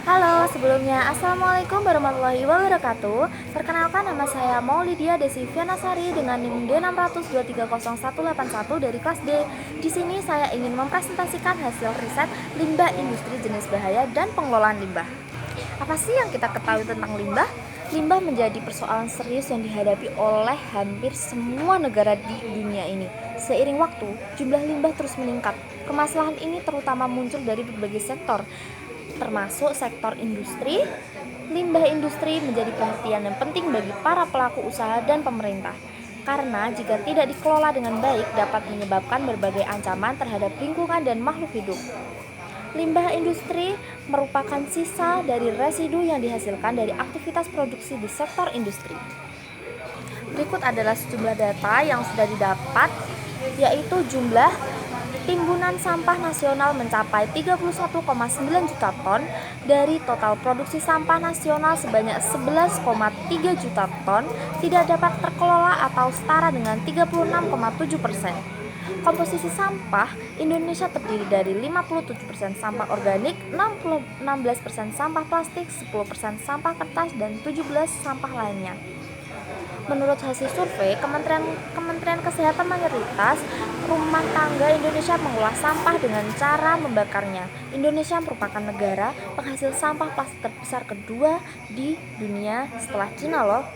Halo, sebelumnya Assalamualaikum warahmatullahi wabarakatuh. Perkenalkan, nama saya Maulidia Desivianasari dengan NIM D602300181 dari kelas D. Di sini saya ingin mempresentasikan hasil riset limbah industri jenis bahaya dan pengelolaan limbah. Apa sih yang kita ketahui tentang limbah? Limbah menjadi persoalan serius yang dihadapi oleh hampir semua negara di dunia ini. Seiring waktu, jumlah limbah terus meningkat. Permasalahan ini terutama muncul dari berbagai sektor, termasuk sektor industri. Limbah industri menjadi perhatian yang penting bagi para pelaku usaha dan pemerintah, karena jika tidak dikelola dengan baik dapat menyebabkan berbagai ancaman terhadap lingkungan dan makhluk hidup. Limbah industri merupakan sisa dari residu yang dihasilkan dari aktivitas produksi di sektor industri. Berikut adalah sejumlah data yang sudah didapat, yaitu jumlah timbunan sampah nasional mencapai 31,9 juta ton dari total produksi sampah nasional sebanyak 11,3 juta ton tidak dapat terkelola atau setara dengan 36,7%. Komposisi sampah Indonesia terdiri dari 57% sampah organik, 16% sampah plastik, 10% sampah kertas, dan 17% sampah lainnya. Menurut hasil survei, Kementerian Kesehatan mayoritas rumah tangga Indonesia mengolah sampah dengan cara membakarnya. Indonesia merupakan negara penghasil sampah plastik terbesar kedua di dunia setelah Cina loh.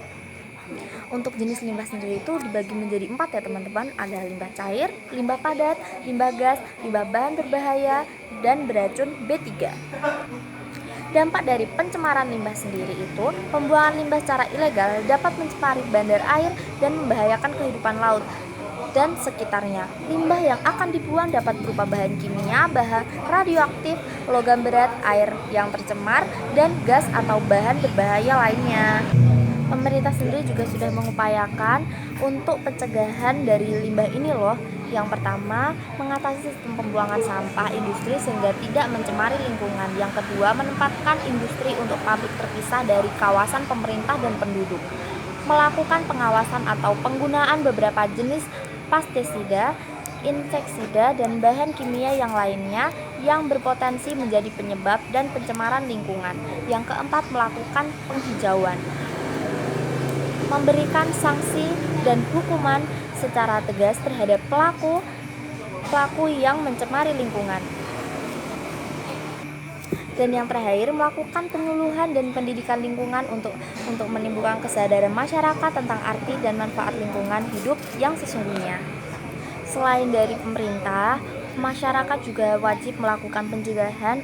Untuk jenis limbah sendiri itu dibagi menjadi 4 ya teman-teman. Ada limbah cair, limbah padat, limbah gas, limbah bahan berbahaya, dan beracun B3. Dampak dari pencemaran limbah sendiri itu, pembuangan limbah secara ilegal dapat mencemari bandar air dan membahayakan kehidupan laut dan sekitarnya. Limbah yang akan dibuang dapat berupa bahan kimia, bahan radioaktif, logam berat, air yang tercemar, dan gas atau bahan berbahaya lainnya. Pemerintah sendiri juga sudah mengupayakan untuk pencegahan dari limbah ini loh. Yang pertama, mengatasi sistem pembuangan sampah industri sehingga tidak mencemari lingkungan. Yang kedua, menempatkan industri untuk pabrik terpisah dari kawasan pemerintah dan penduduk. Melakukan pengawasan atau penggunaan beberapa jenis pestisida, inseksida, dan bahan kimia yang lainnya yang berpotensi menjadi penyebab dan pencemaran lingkungan. Yang keempat, melakukan penghijauan, memberikan sanksi dan hukuman secara tegas terhadap pelaku yang mencemari lingkungan. Dan yang terakhir, melakukan penyuluhan dan pendidikan lingkungan untuk menimbulkan kesadaran masyarakat tentang arti dan manfaat lingkungan hidup yang sesungguhnya. Selain dari pemerintah, masyarakat juga wajib melakukan pencegahan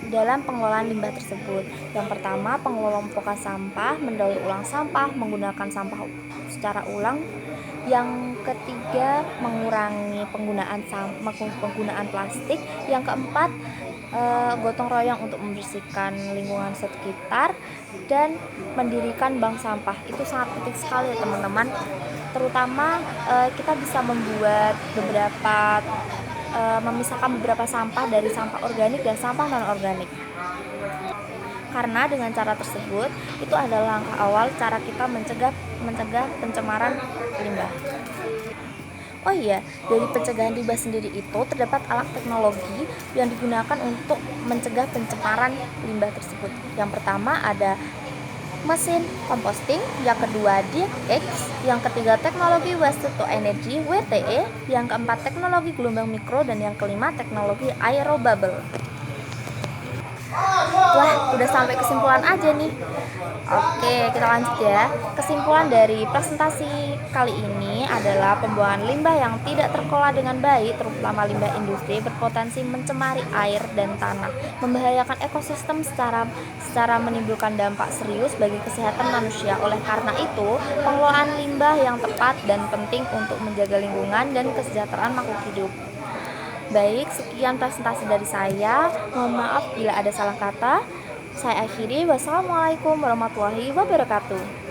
dalam pengelolaan limbah tersebut. Yang pertama, pengelompokan sampah, mendaur ulang sampah, menggunakan sampah secara ulang. Yang ketiga, mengurangi penggunaan plastik. Yang keempat, gotong royong untuk membersihkan lingkungan sekitar dan mendirikan bank sampah. Itu sangat penting sekali ya teman-teman. Terutama kita bisa memisahkan beberapa sampah dari sampah organik dan sampah non organik. Karena dengan cara tersebut itu adalah langkah awal cara kita mencegah pencemaran limbah. Oh iya, dari pencegahan limbah sendiri itu terdapat alat teknologi yang digunakan untuk mencegah pencemaran limbah tersebut. Yang pertama ada mesin composting, yang kedua DX, yang ketiga teknologi waste to energy WTE, yang keempat teknologi gelombang mikro, dan yang kelima teknologi aerobubble. Wah, udah sampai kesimpulan aja nih. Oke, kita lanjut ya. Kesimpulan dari presentasi kali ini adalah pembuangan limbah yang tidak terkelola dengan baik, terutama limbah industri, berpotensi mencemari air dan tanah, membahayakan ekosistem secara menimbulkan dampak serius bagi kesehatan manusia. Oleh karena itu, pengelolaan limbah yang tepat dan penting untuk menjaga lingkungan dan kesejahteraan makhluk hidup. Baik, sekian presentasi dari saya. Mohon maaf bila ada salah kata. Saya akhiri. Wassalamualaikum warahmatullahi wabarakatuh.